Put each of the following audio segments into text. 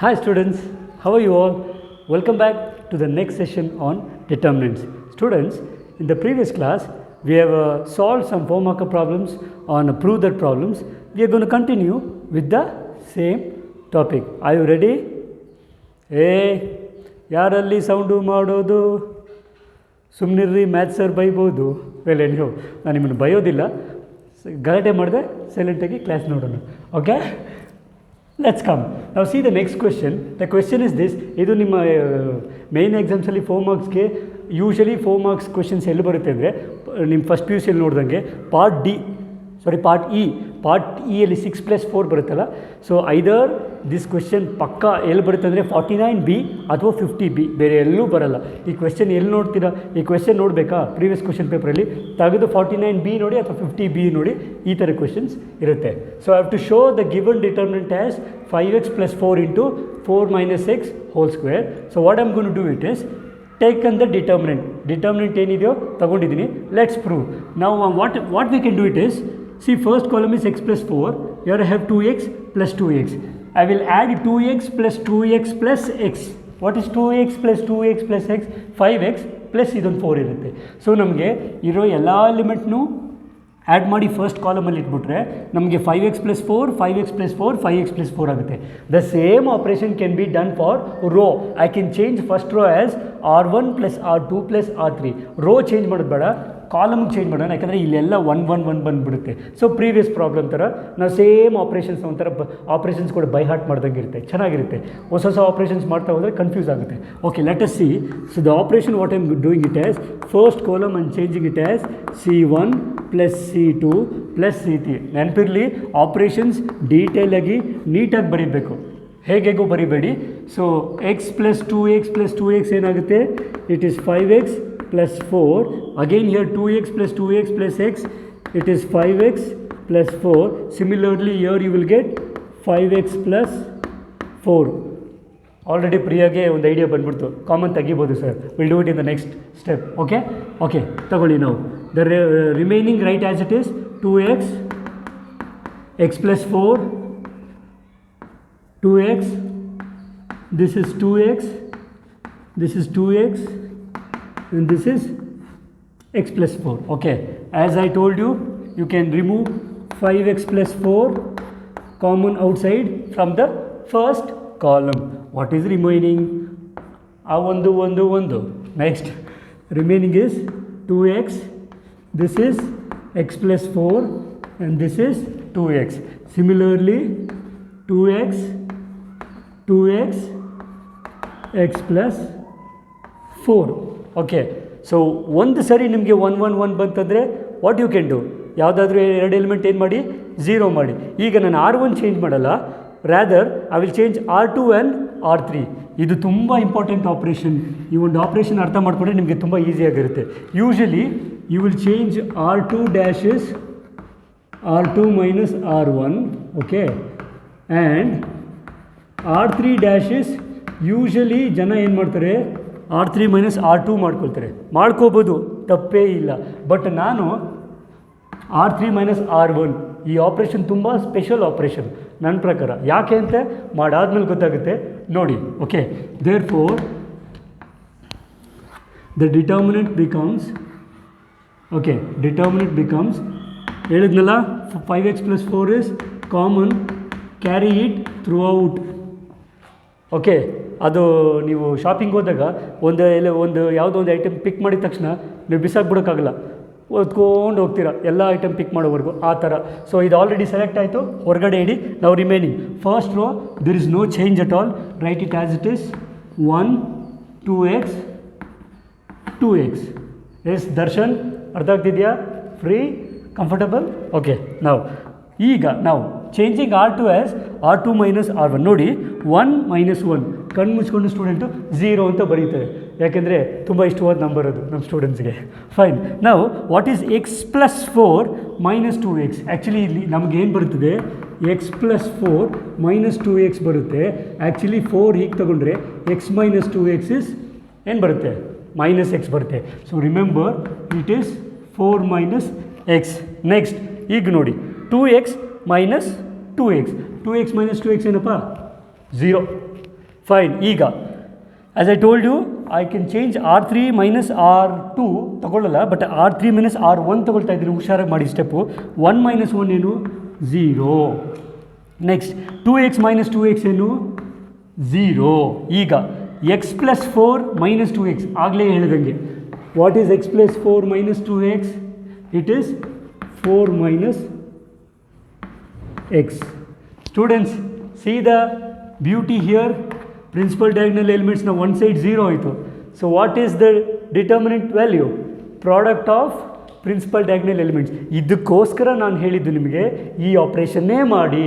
Hi students, how are you all? Welcome back to the next session on determinants. Students, in the previous class, we have solved some 4 marker problems on prove that problems. We are going to continue with the same topic. Are you ready? ಯಾರಲ್ಲಿ sound ಮಾಡೋದು ಸುಮ್ಮನಿರ್ರಿ maths sir ಬೈಬೋದು well anyhow ನಾನು ನಿಮ್ಮನ್ನು ಬೈಯೋದಿಲ್ಲ ಗಲಾಟೆ ಮಾಡಿದೆ ಸೈಲೆಂಟಾಗಿ class ನೋಡೋಣ okay let's come ನಾವು C the next question the question is this ಇದು ನಿಮ್ಮ ಮೇಯ್ನ್ ಎಕ್ಸಾಮ್ಸಲ್ಲಿ 4 ಮಾರ್ಕ್ಸ್ಗೆ ಯೂಶಲಿ 4 ಮಾರ್ಕ್ಸ್ ಕ್ವೆಶ್ಚನ್ಸ್ ಎಲ್ಲಿ ಬರುತ್ತೆ ಅಂದರೆ ನಿಮ್ಮ ಫಸ್ಟ್ ಪಿ ಯು ಸಿಯಲ್ಲಿ ನೋಡ್ದಂಗೆ ಪಾರ್ಟ್ ಇಯಲ್ಲಿ 6+4 ಬರುತ್ತಲ್ಲ ಸೊ ಐದರ್ ದಿಸ್ ಕ್ವೆಶ್ಚನ್ ಪಕ್ಕ ಎಲ್ಲಿ ಬರುತ್ತೆ ಅಂದರೆ 49B ಅಥವಾ 50B ಬೇರೆ ಎಲ್ಲೂ ಬರಲ್ಲ. ಈ ಕ್ವೆಶ್ಚನ್ ಎಲ್ಲಿ ನೋಡ್ತೀರಾ, ಈ ಕ್ವೆಶ್ಚನ್ ನೋಡಬೇಕಾ ಪ್ರೀವಿಯಸ್ ಕ್ವೆಶ್ಚನ್ ಪೇಪರಲ್ಲಿ ತೆಗೆದು 49B ನೋಡಿ ಅಥವಾ 50B ನೋಡಿ, ಈ ಥರ ಕ್ವೆಶ್ಚನ್ಸ್ ಇರುತ್ತೆ. So I have to show the given determinant as 5x + 4 × 4 - x whole square. So what I am going to do it is taken the determinant ಏನಿದೆಯೋ ತಗೊಂಡಿದ್ದೀನಿ. Let's prove. ನಾವು what we can do it is, see first column is x + 4, here I have 2x + 2x. I will add 2x + 2x + x. What is 2x + 2x + x? 5x plus ಇದೊಂದು 4 ಇರುತ್ತೆ. So ನಮಗೆ ಇರೋ ಎಲ್ಲ ಎಲಿಮೆಂಟ್ನೂ add ಮಾಡಿ first ಕಾಲಮಲ್ಲಿ ಇಟ್ಬಿಟ್ರೆ ನಮಗೆ 5x + 4, 5x + 4, 5x + 4 ಆಗುತ್ತೆ. The same operation can be done for row. I can change first row as R1 + R2 + R3. Row change ಮಾಡೋದು ಬೇಡ, ಕಾಲಮ್ಗೆ ಚೇಂಜ್ ಮಾಡೋಣ, ಯಾಕಂದರೆ ಇಲ್ಲೆಲ್ಲ 1 1 1 ಬಂದುಬಿಡುತ್ತೆ. ಸೊ ಪ್ರೀವಿಯಸ್ ಪ್ರಾಬ್ಲಮ್ ಥರ ನಾವು ಸೇಮ್ ಆಪ್ರೇಷನ್ಸ್ ಒಂಥರ ಆಪ್ರೇಷನ್ಸ್ ಕೂಡ ಬೈ ಹಾರ್ಟ್ ಮಾಡ್ದಂಗೆ ಇರುತ್ತೆ, ಚೆನ್ನಾಗಿರುತ್ತೆ. ಹೊಸ ಆಪ್ರೇಷನ್ಸ್ ಮಾಡ್ತಾ ಹೋದರೆ ಕನ್ಫ್ಯೂಸ್ ಆಗುತ್ತೆ. Okay, let us see. So the operation what I am doing it as first column and changing it as C1 + C2 + C3. ನೆನಪಿರಲಿ, ಆಪ್ರೇಷನ್ಸ್ ಡೀಟೇಲಾಗಿ ನೀಟಾಗಿ ಬರೀಬೇಕು, ಹೇಗೆಗೂ ಬರಿಬೇಡಿ. ಸೊ x + 2x + 2x ಏನಾಗುತ್ತೆ, it is 5x + 4. again here 2x + 2x + x, it is 5x + 4. similarly here you will get 5x + 4. Already ಪ್ರಿಯಾಗೆ ಒಂದು idea ಬಂದ್ಬಿಡ್ತು, common ತೆಗಿಬೋದು sir. Will do it in the next step. Okay ತಗೊಳ್ಳಿ. ನಾವು the remaining right as it is 2x, x + 4, 2x, this is 2x, this is 2x, and this is x + 4. Okay, as I told you, you can remove 5x + 4 common outside from the first column. What is remaining? ಒಂದು. Next remaining is 2x, this is x + 4, and this is 2x. Similarly 2x, x + 4. Okay, so ಒಂದು ಸರಿ ನಿಮಗೆ 1 1 1 ಬಂತಂದರೆ what you can do, ಯಾವುದಾದ್ರೂ ಎರಡು element ಏನು ಮಾಡಿ 0 ಮಾಡಿ. ಈಗ ನಾನು R1 ಚೇಂಜ್ ಮಾಡಲ್ಲ, rather I will change R2 and R3. ಇದು ತುಂಬ ಇಂಪಾರ್ಟೆಂಟ್ ಆಪ್ರೇಷನ್. ಈ ಒಂದು ಆಪ್ರೇಷನ್ ಅರ್ಥ ಮಾಡಿಕೊಂಡ್ರೆ ನಿಮಗೆ ತುಂಬ ಈಸಿಯಾಗಿರುತ್ತೆ. Usually you will change R2 - R2 - R1. Okay, and R3 usually ಜನ ಏನು ಮಾಡ್ತಾರೆ, R3 - R2 ಮಾಡ್ಕೊಳ್ತಾರೆ. ಮಾಡ್ಕೋಬೋದು, ತಪ್ಪೇ ಇಲ್ಲ. ಬಟ್ ನಾನು R3 - R1 ಈ ಆಪ್ರೇಷನ್ ತುಂಬ ಸ್ಪೆಷಲ್ ಆಪ್ರೇಷನ್ ನನ್ನ ಪ್ರಕಾರ. ಯಾಕೆ ಅಂತ ಮಾಡಾದ್ಮೇಲೆ ಗೊತ್ತಾಗುತ್ತೆ ನೋಡಿ. Okay, therefore the determinant becomes ಹೇಳಿದ್ನಲ್ಲ 5x + 4 is common, carry it throughout. Okay, ಅದು ನೀವು ಶಾಪಿಂಗ್ ಹೋದಾಗ ಒಂದು ಯಾವುದೋ ಒಂದು ಐಟಮ್ ಪಿಕ್ ಮಾಡಿದ ತಕ್ಷಣ ನೀವು ಬಿಸಾಕ್ಬಿಡೋಕ್ಕಾಗಲ್ಲ, ಓದ್ಕೊಂಡು ಹೋಗ್ತೀರಾ ಎಲ್ಲ ಐಟಮ್ ಪಿಕ್ ಮಾಡೋವರೆಗೂ, ಆ ಥರ. ಸೊ ಇದು ಆಲ್ರೆಡಿ ಸೆಲೆಕ್ಟ್ ಆಯಿತು, ಹೊರಗಡೆ ಇಡಿ. ನಾವು remaining first row there is no change at all, write it as it is 1 2x 2x. Yes Darshan, ಅರ್ಥ ಆಗ್ತಿದೆಯಾ? Free, comfortable? ಓಕೆ, ನಾವು changing R2 as R2 - R1. ನೋಡಿ 1 - 1 ಕಣ್ಣು ಮುಚ್ಕೊಂಡು ಸ್ಟೂಡೆಂಟು 0 ಅಂತ ಬರೀತಾರೆ, ಯಾಕೆಂದರೆ ತುಂಬ ಇಷ್ಟವಾದ ನಂಬರ್ ಅದು ನಮ್ಮ ಸ್ಟೂಡೆಂಟ್ಸ್ಗೆ. ಫೈನ್. ನಾವು what is x + 4 - 2x? Actually ಇಲ್ಲಿ ನಮಗೇನು ಬರುತ್ತದೆ, x + 4 - 2x ಬರುತ್ತೆ. ಆ್ಯಕ್ಚುಲಿ 4 ಹೀಗೆ ತಗೊಂಡ್ರೆ x - 2x ಇಸ್ ಏನು ಬರುತ್ತೆ, -x ಬರುತ್ತೆ. So remember it is 4 - x. Next ಈಗ ನೋಡಿ 2x - 2x 2x - 2x ಏನಪ್ಪ 0. ಫೈನ್. ಈಗ as I told you I can change R3 minus R2 ತೊಗೊಳ್ಳಲ್ಲ, ಬಟ್ R3 ಮೈನಸ್ R1 ತೊಗೊಳ್ತಾ ಇದ್ದೀನಿ. ಹುಷಾರಾಗಿ ಮಾಡಿ ಸ್ಟೆಪ್ಪು. 1 ಮೈನಸ್ 1 ಏನು 0. ನೆಕ್ಸ್ಟ್ 2x ಮೈನಸ್ 2x ಏನು 0. ಈಗ x ಪ್ಲಸ್ 4 ಮೈನಸ್ 2x ಆಗಲೇ ಹೇಳಿದಂಗೆ. What is x plus 4 minus 2x? It is 4 minus x. Students, see the beauty here. Principal diagonal elements now one side 0 ಆಯಿತು. So what is the determinant value? Product of principal diagonal elements. ಇದಕ್ಕೋಸ್ಕರ ನಾನು ಹೇಳಿದ್ದು ನಿಮಗೆ ಈ ಆಪ್ರೇಷನ್ನೇ ಮಾಡಿ.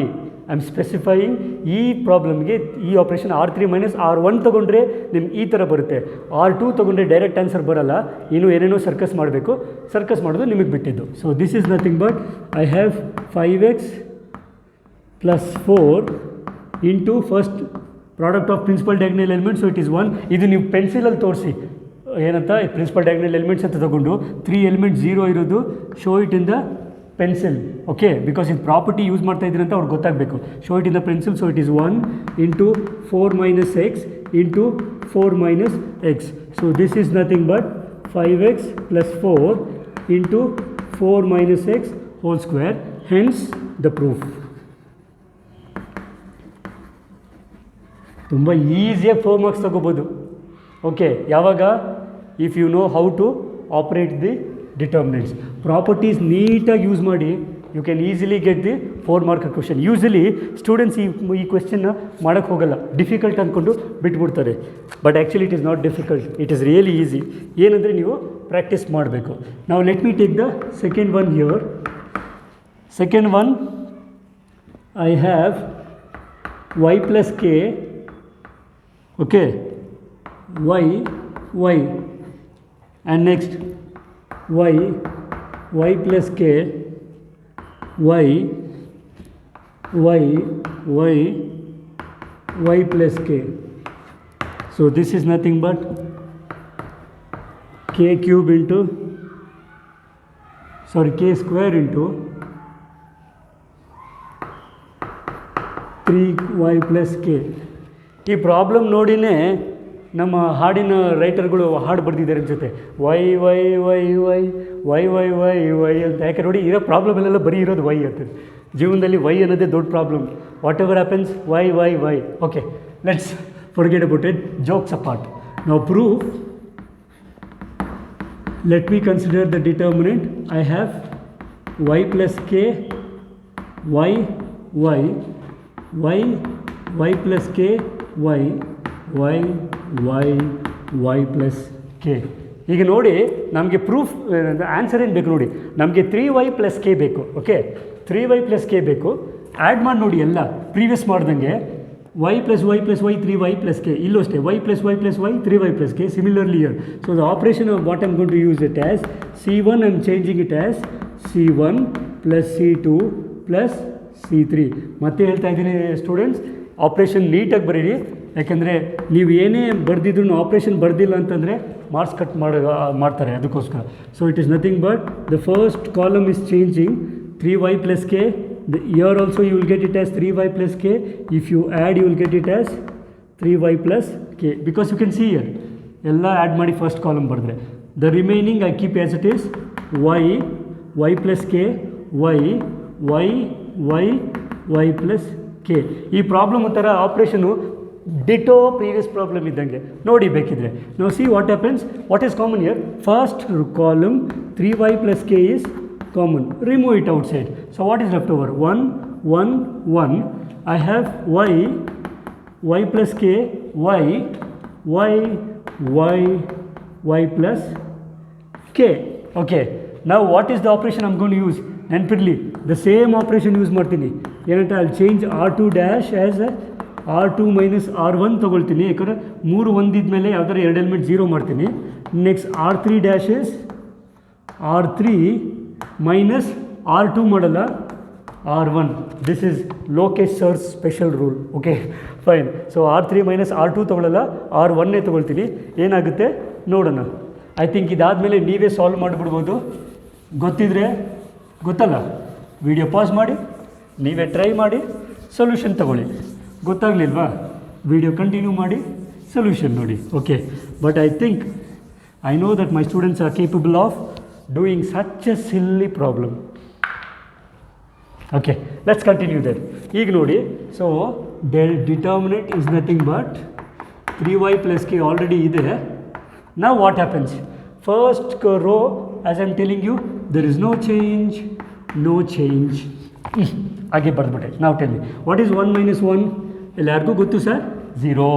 I am specifying ಈ ಪ್ರಾಬ್ಲಮ್ಗೆ ಈ operation R3 minus R1 ತೊಗೊಂಡ್ರೆ ನಿಮ್ಗೆ ಈ ಥರ ಬರುತ್ತೆ. R2 ತೊಗೊಂಡ್ರೆ ಡೈರೆಕ್ಟ್ ಆನ್ಸರ್ ಬರೋಲ್ಲ, ಏನೇನೋ ಸರ್ಕಸ್ ಮಾಡಬೇಕು. ಸರ್ಕಸ್ ಮಾಡೋದು ನಿಮಗೆ ಬಿಟ್ಟಿದ್ದು. So this is nothing but I have 5x plus 4 into first product of principal diagonal elements, so it is 1. ಇದು ನೀವು ಪೆನ್ಸಿಲಲ್ಲಿ ತೋರಿಸಿ ಏನಂತ ಪ್ರಿನ್ಸಿಪಲ್ ಡಯಾಗ್ನಲ್ ಎಲಿಮೆಂಟ್ಸ್ ಅಂತ ತೊಗೊಂಡು 3 ಎಲಿಮೆಂಟ್ 0 ಇರೋದು show it in the pencil. Okay, because ಇದು ಪ್ರಾಪರ್ಟಿ ಯೂಸ್ ಮಾಡ್ತಾ ಇದ್ದೀರಿ ಅಂತ ಅವ್ರಿಗೆ ಗೊತ್ತಾಗಬೇಕು. Show it in the pencil. So it is 1 into 4 minus x into 4 minus x. So this is nothing but 5x plus 4 into 4 minus x whole square. Hence the proof. ತುಂಬ ಈಸಿಯಾಗಿ 4 marks ತೊಗೋಬೋದು. Okay, ಯಾವಾಗ? If you know how to operate the determinants. Properties ನೀಟಾಗಿ use ಮಾಡಿ you can easily get the 4 mark question. Usually students ಈ ಕ್ವೆಶ್ಚನ್ನ ಮಾಡೋಕ್ಕೆ ಹೋಗಲ್ಲ, ಡಿಫಿಕಲ್ಟ್ ಅಂದ್ಕೊಂಡು ಬಿಟ್ಬಿಡ್ತಾರೆ. But actually it is not difficult, it is really easy. ಏನಂದರೆ ನೀವು ಪ್ರಾಕ್ಟೀಸ್ ಮಾಡಬೇಕು. ನಾವು let me take the second one here. Second one I have y plus k. Okay, y and next y plus k, y plus k. So this is nothing but k cube into k square into 3y plus k. ಈ problem ನೋಡಿನೇ ನಮ್ಮ ಹಾಡಿನ ರೈಟರ್ಗಳು ಹಾಡು ಬರೆದಿದ್ದಾರೆ ಅನ್ಸುತ್ತೆ. Why why why why why why why why ಅಂತ. ಯಾಕೆ ನೋಡಿ, ಇರೋ ಪ್ರಾಬ್ಲಮಲ್ಲೆಲ್ಲ ಬರೀ ಇರೋದು ವೈ ಅಂತ. ಜೀವನದಲ್ಲಿ ವೈ ಅನ್ನೋದೇ ದೊಡ್ಡ problem. Whatever happens, why why why. Okay, let's forget about it. Jokes apart. ನಾವು proof. Let me consider the determinant. I have y plus k, y plus k, y plus k. ಈಗ ನೋಡಿ, ನಮಗೆ proof answer ಏನು ಬೇಕು ನೋಡಿ. ನಮಗೆ 3y plus k ಬೇಕು. Okay, 3y plus k ಬೇಕು. ಆ್ಯಡ್ ಮಾಡಿ ನೋಡಿ ಎಲ್ಲ ಪ್ರೀವಿಯಸ್ ಮಾಡ್ದಂಗೆ. y plus y plus y 3y plus k. ಇಲ್ಲೂ ಅಷ್ಟೇ, y plus y plus y 3y plus k. Similarly here. So the operation of what I'm going to use it as C1, I'm changing it as C1 plus C2 plus C3. ಮತ್ತೆ ಹೇಳ್ತಾ ಇದ್ದೀನಿ students, operation ನೀಟಾಗಿ ಬರೀರಿ. ಯಾಕೆಂದರೆ ನೀವು ಏನೇ ಬರೆದಿದ್ರು operation ಬರೆದಿಲ್ಲ ಅಂತಂದರೆ ಮಾರ್ಕ್ಸ್ ಕಟ್ ಮಾಡ್ತಾರೆ ಅದಕ್ಕೋಸ್ಕರ. So it is nothing but the first column is changing 3y plus k. Here also you will get it as 3y plus k. If you add, you will get it as 3y plus k, because you can see here ಎಲ್ಲ add ಮಾಡಿ first column ಬರೆದ್ರೆ the remaining I keep as it is y plus k, y plus k. ಈ problem ಒಂಥರ operation ditto previous problem ಇದ್ದಂಗೆ ನೋಡಿ ಬೇಕಿದ್ರೆ. ನಾವು see what happens, what is common here. First column 3y plus k is common. Remove it outside. So what is left over? 1, 1, 1. I have y plus k, y plus k. Okay. Now what is the operation I'm going to use? ನೆನಪಿರಲಿ, the same operation use ಮಾಡ್ತೀನಿ. ಏನಂತ, I'll change R2 dash as R2 minus R1 ತೊಗೊಳ್ತೀನಿ. ಯಾಕಂದರೆ 3 ಒಂದಿದ್ಮೇಲೆ ಯಾವ್ದಾರ 2 element 0 ಮಾಡ್ತೀನಿ. Next R3 dash is R3 minus R2 ಮಾಡಲ್ಲ, R1. This is Lokesh sir's special rule. Okay, fine. So R3 minus R2 ತೊಗೊಳ್ಳಲ್ಲ, R1 ತೊಗೊಳ್ತೀನಿ. ಏನಾಗುತ್ತೆ ನೋಡೋಣ. ಐ ಥಿಂಕ್ ಇದಾದಮೇಲೆ ನೀವೇ ಸಾಲ್ವ್ ಮಾಡಿಬಿಡ್ಬೋದು. ಗೊತ್ತಿದ್ರೆ ಗೊತ್ತಲ್ಲ, ವಿಡಿಯೋ ಪಾಸ್ ಮಾಡಿ ನೀವೇ ಟ್ರೈ ಮಾಡಿ ಸೊಲ್ಯೂಷನ್ ತಗೊಳ್ಳಿ. ಗೊತ್ತಾಗಲಿಲ್ವಾ? ವಿಡಿಯೋ ಕಂಟಿನ್ಯೂ ಮಾಡಿ ಸೊಲ್ಯೂಷನ್ ನೋಡಿ. Okay, but I think I know that my students R capable of doing such A silly problem. Okay, let's continue that. ಈಗ ನೋಡಿ, so determinant is nothing but 3y plus k already ಇದೆ. Now what happens? First row, as I am telling you, there is no change. ಹಾಗೆ ಬರ್ದ್ಬಿಟ್ಟೆ. Now tell me, what is 1 minus 1? ಎಲ್ಲರಿಗೂ ಗೊತ್ತು sir, 0.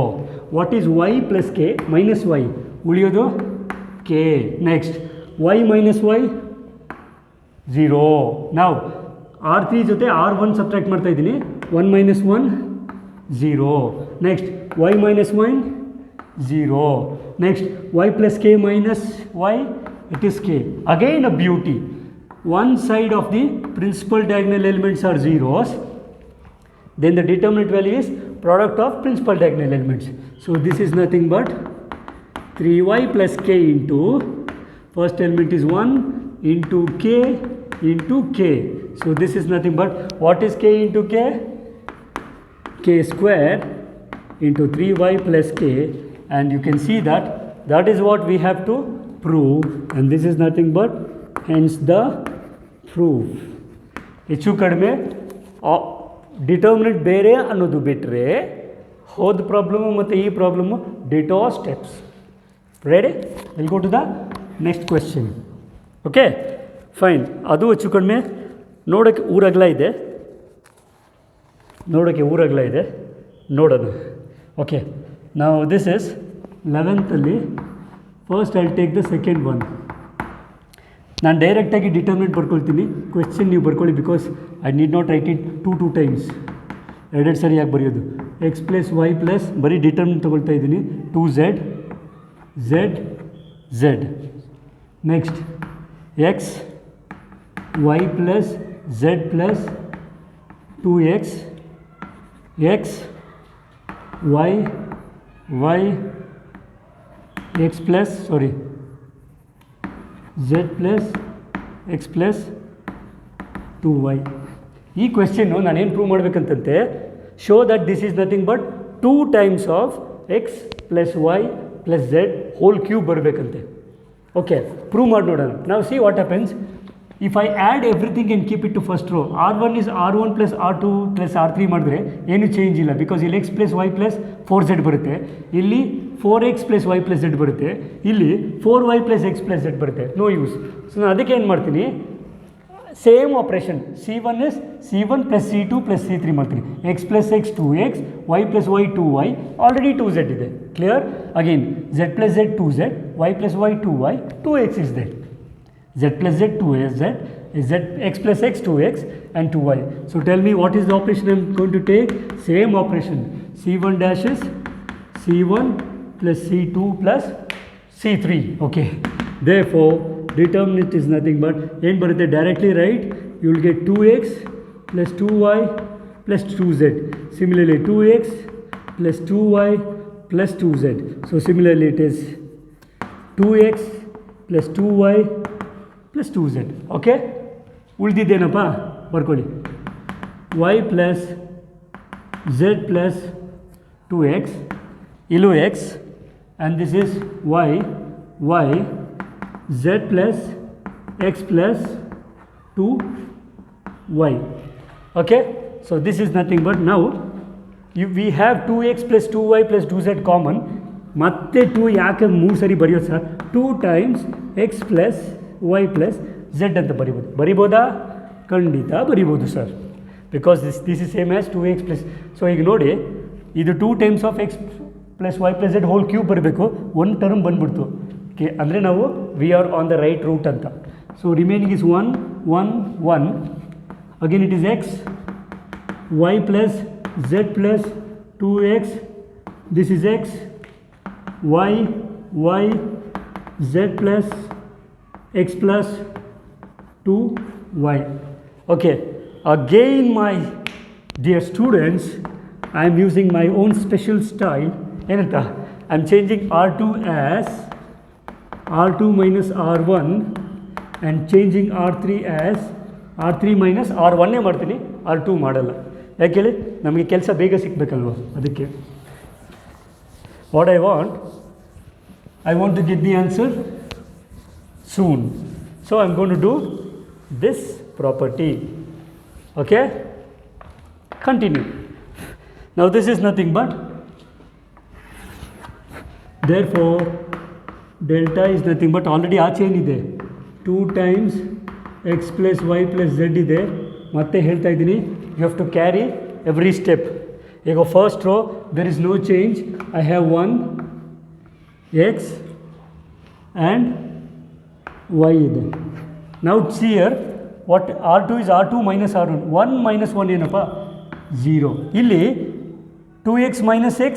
What is y plus k minus y? ಉಳಿಯೋದು k. Next, y minus y, 0. Now R3 ಜೊತೆ R1 subtract ಮಾಡ್ತಾ ಇದ್ದೀನಿ. 1 minus 1, 0. Next, y minus 1, 0. Next, y plus k minus y, it is k. Again a beauty. One side of the principal diagonal elements are zeros. Then the determinant value is product of principal diagonal elements. So this is nothing but 3y plus k into, first element is 1 into k into k. So this is nothing but, what is k into k? K square into 3y plus k, and you can see that that is what we have to prove, and this is nothing but hence the proof. ಹೆಚ್ಚು ಕಡಿಮೆ determinant ಬೇರೆ ಅನ್ನೋದು ಬಿಟ್ಟರೆ ಹೋದ problem ಮತ್ತು ಈ problem ditto steps. Ready? Will go to the next question. Okay, fine. ಅದು ಹೆಚ್ಚು ಕಡಿಮೆ ನೋಡೋಕ್ಕೆ ಊರಗಲ ಇದೆ, ನೋಡೋಣ. ಓಕೆ, ನಾವು this is 11th. First I take the second one. ನಾನು ಡೈರೆಕ್ಟಾಗಿ ಡಿಟರ್ಮಿನೆಂಟ್ ಬರ್ಕೊಳ್ತೀನಿ, ಕ್ವೆಶ್ಚನ್ ನೀವು ಬರ್ಕೊಳ್ಳಿ, because I need not write it two times. ಎರಡೆರಡು ಸರಿಯಾಗಿ ಬರೆಯೋದು. ಎಕ್ಸ್ ಪ್ಲಸ್ ವೈ ಪ್ಲಸ್, ಬರೀ ಡಿಟರ್ಮಿನೆಂಟ್ ತೊಗೊಳ್ತಾ ಇದ್ದೀನಿ, 2z, z. Next x y plus z plus 2x, x y x plus, sorry, z plus x plus 2y. ಈ question ನಾನೇನು prove ಮಾಡಬೇಕಂತಂತೆ, show that this is nothing but 2 times of x plus y plus z whole cube ಬರಬೇಕಂತೆ. Okay, prove ಮಾಡಿ ನೋಡೋಣ. ನಾವು see what happens. If I add everything and keep it to first row, R1 is R1 plus R2 plus R3 ಮಾಡಿದ್ರೆ ಏನು change ಇಲ್ಲ, because ಇಲ್ಲಿ x plus y plus 4z ಬರುತ್ತೆ, ಇಲ್ಲಿ 4x plus y plus z ಬರುತ್ತೆ, ಇಲ್ಲಿ 4y plus x plus z ಬರುತ್ತೆ. No use. So ನಾನು ಅದಕ್ಕೆ ಏನು ಮಾಡ್ತೀನಿ, same operation, C1 is C1 plus C2 plus C3 ಮಾಡ್ತೀನಿ. x plus x 2x, y plus y 2y, already 2z ಇದೆ. Clear? Again z plus z 2z, y plus y 2y, 2x is there. Z plus Z 2z is Z x plus x 2x and 2y. So tell me what is the operation I am going to take? Same operation. C1 dash is C1 plus C2 plus C3. Okay. Therefore, determinant is nothing but, ಏನು ಬರುತ್ತೆ, directly write, you will get 2x plus 2y plus 2z. Similarly 2x plus 2y plus 2z. So similarly it is 2x plus 2y plus 2z. Okay, ಉಳಿದಿದ್ದೇನಪ್ಪ ಬರ್ಕೊಳ್ಳಿ. y plus z plus 2x, ಇಲ್ಲೂ x, and this is y z plus x plus 2y. Okay, so this is nothing but now we have 2x plus 2y plus 2z common. ಮತ್ತೆ 2 ಯಾಕೆ 3 ಸರಿ ಬರೆಯೋದು sir? 2 times x plus y plus z ಅಂತ ಬರಿಬೋದಾ? ಖಂಡಿತ ಬರಿಬೋದು sir, because this is same as 2x plus. So ಈಗ ನೋಡಿ, ಇದು 2 times of x plus y plus z whole cube ಬರಬೇಕು, ಒಂದು ಟರ್ಮ್ ಬಂದ್ಬಿಡ್ತು. ಓಕೆ, ಅಂದರೆ ನಾವು we are on the right route ಅಂತ. So remaining is 1 1 1. Again it is x y plus z plus 2x, this is x y z plus x plus 2y. Okay, again my dear students, I am using my own special style. ಏನಂತ, I am changing R2 as R2 minus R1 and changing R3 as R3 minus R1 ಮಾಡ್ತೀನಿ, R2 ಮಾಡಲ್ಲ. ಯಾಕೆ ಹೇಳಿ, ನಮಗೆ ಕೆಲಸ ಬೇಗ ಸಿಗಬೇಕಲ್ವ, ಅದಕ್ಕೆ. what I want to get the answer soon. So I'm going to do this property. Okay, continue. Now this is nothing but, therefore delta is nothing but, already ಆಚೆ ಏನಿದೆ 2 times x plus y plus z ಇದೆ. ಮತ್ತೆ ಹೇಳ್ತಾ ಇದ್ದೀನಿ, you have to carry every step. ಈಗ first row there is no change. I have 1 x and y ಇದೆ. Now see here, what r2 is r2 minus r1. 1 minus 1 ಏನಪ್ಪ 0. ಇಲ್ಲಿ 2x minus x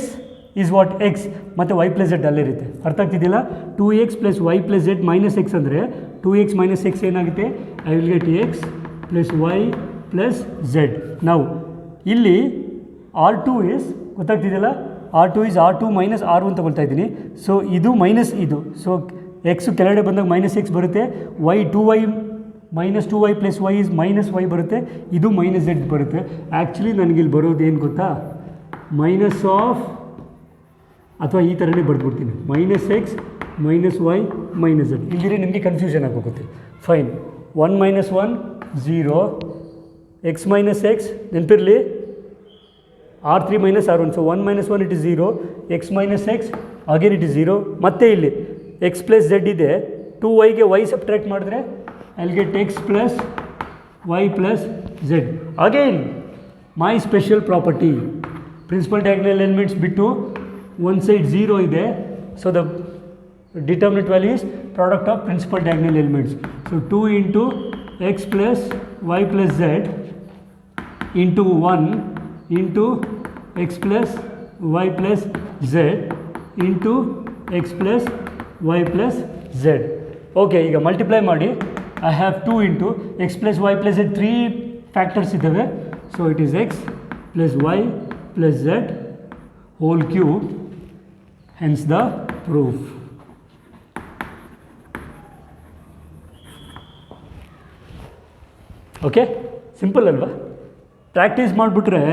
is what x, ಮತ್ತು y plus z ಅಲ್ಲಿರುತ್ತೆ. ಅರ್ಥ ಆಗ್ತಿದ್ದಿಲ್ಲ? 2x plus y plus z minus x ಅಂದರೆ 2x minus x ಏನಾಗುತ್ತೆ? I will get x plus y plus z. Now ಇಲ್ಲಿ r2 is, ಗೊತ್ತಾಗ್ತಿದೆಯಲ್ಲ, r2 is r2 minus r1 ತಗೊಳ್ತಾ ಇದ್ದೀನಿ. So ಇದು minus ಇದು, so x ಕೆಳಗಡೆ ಬಂದಾಗ ಮೈನಸ್ ಎಕ್ಸ್ ಬರುತ್ತೆ. y 2y minus 2y plus y is minus y ಬರುತ್ತೆ. ಇದು ಮೈನಸ್ z ಬರುತ್ತೆ. ಆ್ಯಕ್ಚುಲಿ ನನಗಿಲ್ಲಿ ಬರೋದು ಏನು ಗೊತ್ತಾ, ಮೈನಸ್ ಆಫ್, ಅಥವಾ ಈ ಥರನೇ ಬರೆದ್ಬಿಡ್ತೀನಿ, minus x minus y minus z. ಇಲ್ಲಿದ್ರೆ ನಿಮಗೆ ಕನ್ಫ್ಯೂಷನ್ ಆಗೋಗುತ್ತೆ. Fine, 1 minus 1 0, x minus x ನೆನಪಿರಲಿ, r3 minus r1. So 1 minus 1 it is 0, x minus x again it is 0. ಮತ್ತೆ ಇಲ್ಲಿ x plus z ಇದೆ, 2yಗೆ y ಸಬ್ಟ್ರಾಕ್ಟ್ ಮಾಡಿದ್ರೆ I'll get x plus y plus z. Again my special property, principal diagonal elements ಬಿಟ್ಟು one side 0 ಇದೆ. So the determinant value is product of principal diagonal elements. So 2 into x plus y plus z into 1 into x plus y plus z into x plus y plus z. Okay, ಈಗ multiply ಮಾಡಿ. I have 2 into x plus y plus z, 3 factors ಇದ್ದಾವೆ. So it is x plus y plus z whole cube, hence the proof. Okay, simple ಅಲ್ವಾ? Practice ಮಾಡಿಬಿಟ್ರೆ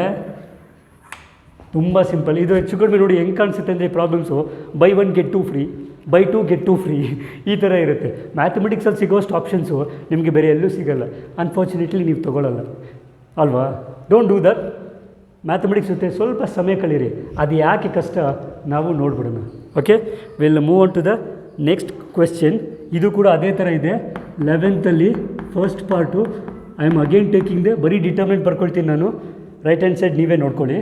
ತುಂಬ simple. ಇದು ಹೆಚ್ಚು ಕಡಿಮೆ ನೋಡಿ ಹೆಂಗೆ ಕಾಣಿಸುತ್ತೆ ಅಂದರೆ problems, by 1 get 2 free, by 2 get 2 free, ಈ ಥರ ಇರುತ್ತೆ. ಮ್ಯಾಥಮೆಟಿಕ್ಸಲ್ಲಿ ಸಿಗೋಷ್ಟು ಆಪ್ಷನ್ಸು ನಿಮಗೆ ಬೇರೆ ಎಲ್ಲೂ ಸಿಗೋಲ್ಲ. ಅನ್ಫಾರ್ಚುನೇಟ್ಲಿ ನೀವು ತೊಗೊಳ್ಳಲ್ಲ ಅಲ್ವಾ? Don't do that. ಮ್ಯಾಥಮೆಟಿಕ್ಸ್ ಜೊತೆ ಸ್ವಲ್ಪ ಸಮಯ ಕಳೀರಿ. ಅದು ಯಾಕೆ ಕಷ್ಟ ನಾವು ನೋಡ್ಬಿಡೋಣ. Okay, will move on to the next question. ಇದು ಕೂಡ ಅದೇ ಥರ ಇದೆ. 11th first part I am again taking the, ಬರೀ ಡಿಟರ್ಮಿನೆಂಟ್ ಬರ್ಕೊಳ್ತೀನಿ ನಾನು. ರೈಟ್ ಹ್ಯಾಂಡ್ ಸೈಡ್ ನೀವೇ ನೋಡ್ಕೊಳ್ಳಿ.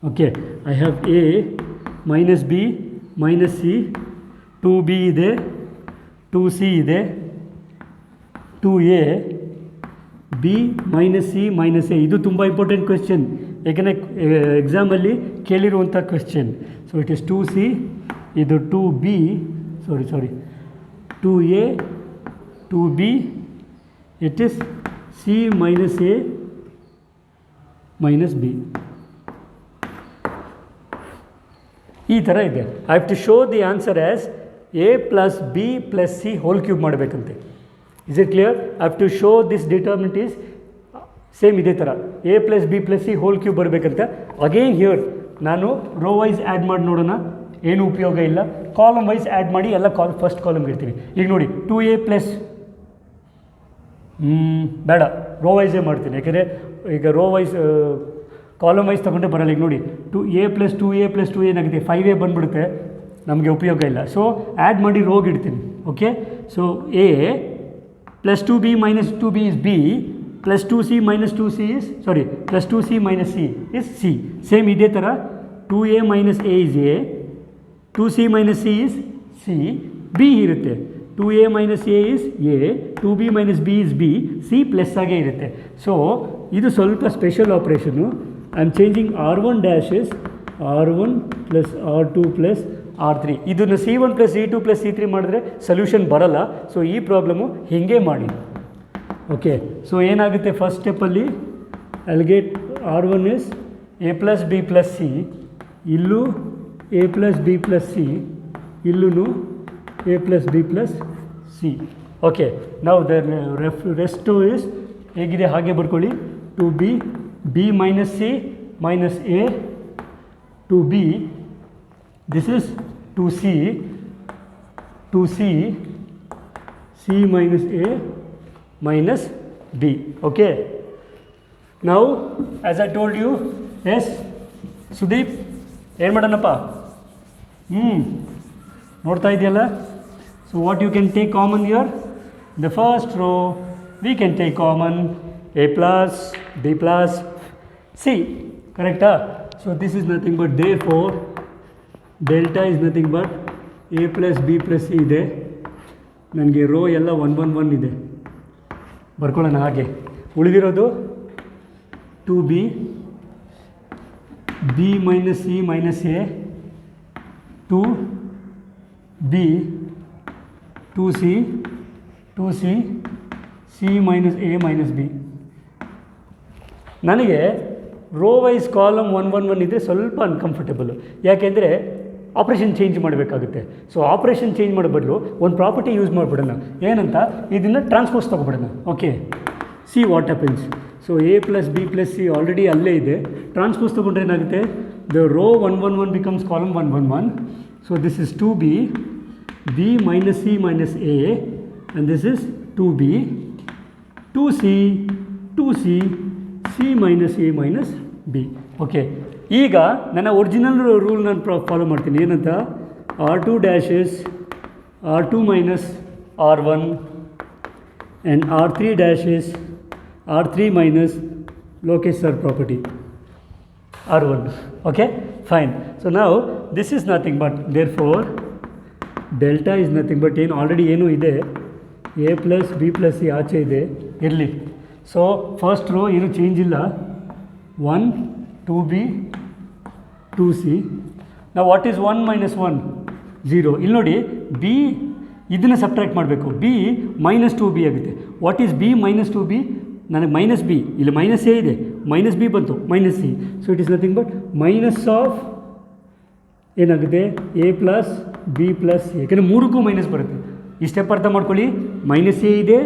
Okay, I have a minus b minus c, 2b ಇದೆ, 2c ಇದೆ, 2a b minus c minus a. ಇದು ತುಂಬ ಇಂಪಾರ್ಟೆಂಟ್ ಕ್ವೆಶ್ಚನ್, ಯಾಕೆಂದರೆ ಎಕ್ಸಾಮಲ್ಲಿ ಕೇಳಿರುವಂಥ question. So it is 2c, ಇದು 2b, sorry 2a 2b, it is c minus a minus b. ಈ ಥರ ಇದೆ. I have to show the answer as a plus b plus c whole cube ಮಾಡಬೇಕಂತೆ. Is it clear? I have to show this determinant is same ಇದೇ ಥರ, a plus b plus c whole cube ಬರಬೇಕಂತ. Again here ನಾನು row wise add ಮಾಡಿ ನೋಡೋಣ, ಏನು ಉಪಯೋಗ ಇಲ್ಲ. ಕಾಲಮ್ ವೈಸ್ ಆ್ಯಡ್ ಮಾಡಿ ಎಲ್ಲ ಫಸ್ಟ್ ಕಾಲಮ್ಗೆ ಇರ್ತೀವಿ. ಈಗ ನೋಡಿ 2a ಪ್ಲಸ್, ಬೇಡ, ರೋ ವೈಸೇ ಮಾಡ್ತೀನಿ, ಯಾಕೆಂದರೆ ಈಗ ರೋ ವೈಸ್ ಕಾಲಮ್ ವೈಸ್ ತೊಗೊಂಡೆ ಬರಲ್ಲ. ಈಗ ನೋಡಿ 2a ಪ್ಲಸ್ 2a ಪ್ಲಸ್ 2 ಏನಾಗುತ್ತೆ, 5a ಬಂದುಬಿಡುತ್ತೆ, ನಮಗೆ ಉಪಯೋಗ ಇಲ್ಲ. ಸೊ ಆ್ಯಡ್ ಮಾಡಿ ರೋಗೆ ಇಡ್ತೀನಿ. Okay, so a plus 2b minus 2b is b, plus 2c minus 2c is plus 2c minus c is c. Same ಇದೇ ಥರ 2a minus a is a, 2c minus c is c, b ಇರುತ್ತೆ. 2a minus a is a, 2b minus b is b, c plus ಆಗೇ ಇರುತ್ತೆ. So ಇದು ಸ್ವಲ್ಪ special operation. I am changing r1 dash is r1 plus r2 plus r3. ಇದನ್ನು c1 plus c2 plus c3 ಮಾಡಿದ್ರೆ solution ಬರಲ್ಲ. So ಈ problem ಹೀಗೆ ಮಾಡಿ. ಓಕೆ, ಸೊ ಏನಾಗುತ್ತೆ ಫಸ್ಟ್ ಸ್ಟೆಪ್ಪಲ್ಲಿ, I'll get r1 is a plus b plus c, ಇಲ್ಲೂ a plus b plus c, ಇಲ್ಲೂ a plus b plus c. Okay, ನಾವು ದ ರೆಸ್ಟು ಇಸ್ ಹೇಗಿದೆ ಹಾಗೆ ಬರ್ಕೊಳ್ಳಿ. 2b minus c minus a, 2b this is 2c, 2c, c minus a minus b. Okay. Now, as I told you, yes, Sudeep, ಏನು ಮಾಡೋಣಪ್ಪ? ನೋಡ್ತಾ ಇದೆಯಲ್ಲ? So what you can take common here? The first row, we can take common a plus, b plus, c. Correct? So this is nothing but, therefore, delta is nothing but a plus b plus c ಇದೆ. ನನಗೆ rho ಎಲ್ಲ 1 1 1 ಇದೆ, ಬರ್ಕೊಳ್ಳೋಣ ಹಾಗೆ. ಉಳಿದಿರೋದು 2b, b minus c minus a, 2b, 2c, 2c, c minus a minus b. ನನಗೆ row wise column 1 1 1 ಇದ್ದರೆ ಸ್ವಲ್ಪ uncomfortable, ಯಾಕೆಂದರೆ ಆಪ್ರೇಷನ್ ಚೇಂಜ್ ಮಾಡಬೇಕಾಗುತ್ತೆ. ಸೊ ಆಪ್ರೇಷನ್ ಚೇಂಜ್ ಮಾಡೋ ಬದಲು ಒಂದು ಪ್ರಾಪರ್ಟಿ ಯೂಸ್ ಮಾಡಿಬಿಡೋಣ. ಏನಂತ, ಇದನ್ನು ಟ್ರಾನ್ಸ್ಪೋಸ್ ತೊಗೊಬಿಡೋಣ. Okay, see what happens. So a plus b plus c already ಅಲ್ಲೇ ಇದೆ. ಟ್ರಾನ್ಸ್ಪೋಸ್ ತೊಗೊಂಡ್ರೆ ಏನಾಗುತ್ತೆ, the row 1 1 1 becomes column 1 1 1. So this is 2b, b minus c minus a, and this is 2b, 2c, 2c, c minus a minus b. Okay, ಈಗ ನನ್ನ original rule ನಾನು follow ಮಾಡ್ತೀನಿ. ಏನಂತ, r2 dashes r2 minus r1 and r3 dashes r3 minus locus sir property r1. Okay, fine. So now this is nothing but, therefore delta is nothing but ಏನು already ಏನೂ ಇದೆ, a plus b plus c ಆಚೆ ಇದೆ, ಇರಲಿ. So first row ಏನು change ಇಲ್ಲ, 1 2b 2c. ನಾವು what is 1 minus 1 0. ಇಲ್ಲಿ ನೋಡಿ, b ಇದನ್ನು ಸಬ್ಟ್ರಾಕ್ಟ್ ಮಾಡಬೇಕು, b minus 2b ಆಗುತ್ತೆ. What is b minus 2b? ನನಗೆ ಮೈನಸ್ ಬಿ, ಇಲ್ಲಿ ಮೈನಸ್ ಎ ಇದೆ, ಮೈನಸ್ ಬಿ ಬಂತು, minus c. So it is nothing but minus of ಏನಾಗುತ್ತೆ, a plus b plus c. ಯಾಕೆಂದರೆ ಮೂರಕ್ಕೂ ಮೈನಸ್ ಬರುತ್ತೆ. ಈ ಸ್ಟೆಪ್ ಅರ್ಥ ಮಾಡ್ಕೊಳ್ಳಿ. ಮೈನಸ್ ಎ ಇದೆ,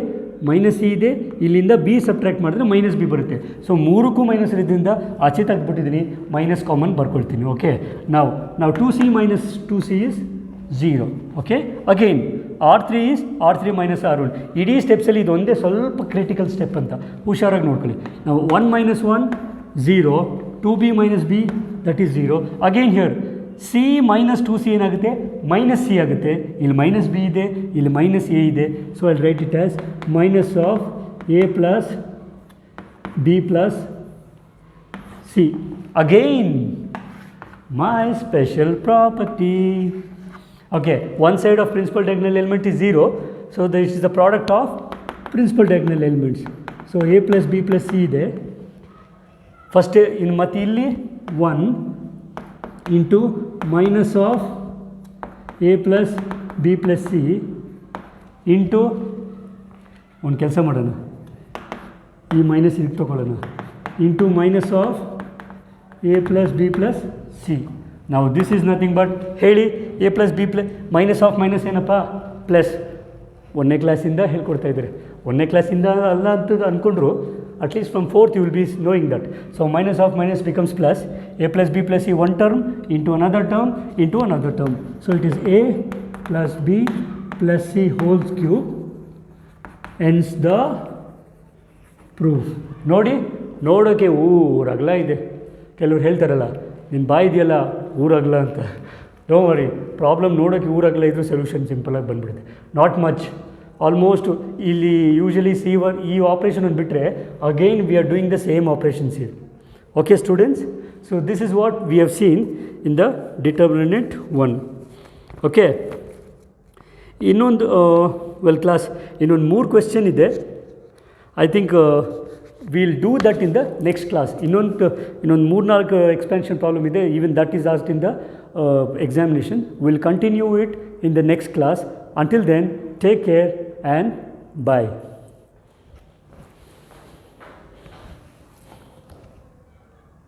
ಮೈನಸ್ ಸಿ ಇದೆ, ಇಲ್ಲಿಂದ ಬಿ ಸಬ್ಟ್ರಾಕ್ಟ್ ಮಾಡಿದ್ರೆ ಮೈನಸ್ ಬಿ ಬರುತ್ತೆ. ಸೊ ಮೂರಕ್ಕೂ ಮೈನಸ್ ಇರೋದ್ರಿಂದ ಆಚೆ ತೆಗೆದುಬಿಟ್ಟಿದ್ದೀನಿ, ಮೈನಸ್ ಕಾಮನ್ ಬರ್ಕೊಳ್ತೀನಿ. ಓಕೆ, ನಾವು 2c minus 2c is 0. Okay, again r3 is r3 minus r1. ಇಡೀ ಸ್ಟೆಪ್ಸಲ್ಲಿ ಇದೊಂದೇ ಸ್ವಲ್ಪ ಕ್ರಿಟಿಕಲ್ ಸ್ಟೆಪ್ ಅಂತ ಹುಷಾರಾಗಿ ನೋಡ್ಕೊಳ್ಳಿ. ನಾವು 1 minus 1 0, 2b minus b that is 0. Again here c minus 2c ಏನಾಗುತ್ತೆ, ಮೈನಸ್ ಸಿ ಆಗುತ್ತೆ. ಇಲ್ಲಿ ಮೈನಸ್ ಬಿ ಇದೆ, ಇಲ್ಲಿ ಮೈನಸ್ ಎ ಇದೆ. So I right it as minus of a plus b plus C. Again my special property. Okay, one side of principal diagonal element is 0, so this is the product of principal diagonal elements. So a plus b plus c ಇದೆ. First ಇನ್ನು ಮತ್ತು ಇಲ್ಲಿ 1 into minus of a plus b plus c into, ಒಂದು ಕೆಲಸ ಮಾಡೋಣ, ಈ minus ಇದಕ್ಕೆ ತೊಗೊಳ್ಳೋಣ, into minus of a plus b plus c. ನಾವು ದಿಸ್ ಈಸ್ ನಥಿಂಗ್ ಬಟ್, ಹೇಳಿ, a plus b plus minus of minus ಏನಪ್ಪ, ಪ್ಲಸ್. 1ನೇ ಕ್ಲಾಸಿಂದ ಹೇಳ್ಕೊಡ್ತಾ ಇದ್ದಾರೆ. 1ನೇ ಕ್ಲಾಸಿಂದ ಅಲ್ಲ ಅಂತ ಅಂದ್ಕೊಂಡ್ರು, at least from 4th you will be knowing that. So minus of minus becomes plus, A plus b plus C one term into another term into another term. So it is A plus b plus C holes cube ಎನ್ಸ್ the proof. ನೋಡಿ, ನೋಡೋಕ್ಕೆ ಊರಗಲ ಇದೆ. ಕೆಲವ್ರು ಹೇಳ್ತಾರಲ್ಲ, ನಿನ್ನ ಬಾಯಿದೆಯಲ್ಲ ಊರಗಲ ಅಂತ. Don't worry, problem ನೋಡೋಕ್ಕೆ ಊರಾಗಲ್ಲ ಇದ್ರೂ ಸೊಲ್ಯೂಷನ್ ಸಿಂಪಲಾಗಿ ಬಂದುಬಿಡುತ್ತೆ. ನಾಟ್ ಮಚ್, ಆಲ್ಮೋಸ್ಟ್ ಇಲ್ಲಿ ಯೂಶಲಿ C1 ಈ ಆಪ್ರೇಷನನ್ನು ಬಿಟ್ಟರೆ again we are doing the same operations here. Okay students, so this is what we have seen in the determinant 1. Okay, ಇನ್ನೊಂದು ವೆಲ್ ಕ್ಲಾಸ್, ಇನ್ನೊಂದು 3 question ಇದೆ. I think will do that in the next class. ಇನ್ನೊಂದು 3-4 expansion problem ಇದೆ. Even that is asked in the examination. We'll continue it in the next class. Until then, take care and bye.